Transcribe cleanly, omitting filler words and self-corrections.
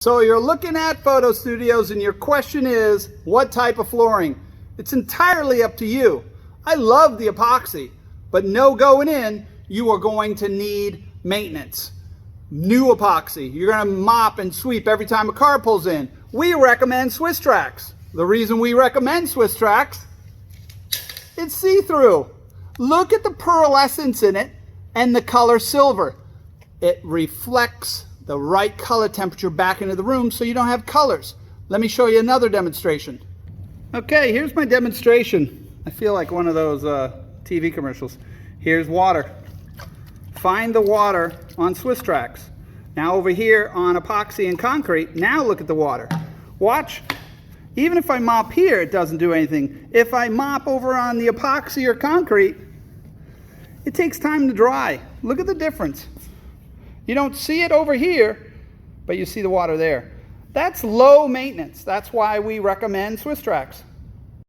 So you're looking at photo studios and your question is, what type of flooring? It's entirely up to you. I love the epoxy, but no going in, you are going to need maintenance. New epoxy. You're going to mop and sweep every time a car pulls in. We recommend Swisstrax. The reason we recommend Swisstrax, it's see-through. Look at the pearlescence in it and the color silver. It reflects the right color temperature back into the room so you don't have colors. Let me show you another demonstration. Okay, here's my demonstration. I feel like one of those TV commercials. Here's water. Find the water on Swisstrax. Now over here on epoxy and concrete, now look at the water. Watch. Even if I mop here, it doesn't do anything. If I mop over on the epoxy or concrete, it takes time to dry. Look at the difference. You don't see it over here, but you see the water there. That's low maintenance. That's why we recommend Swisstrax.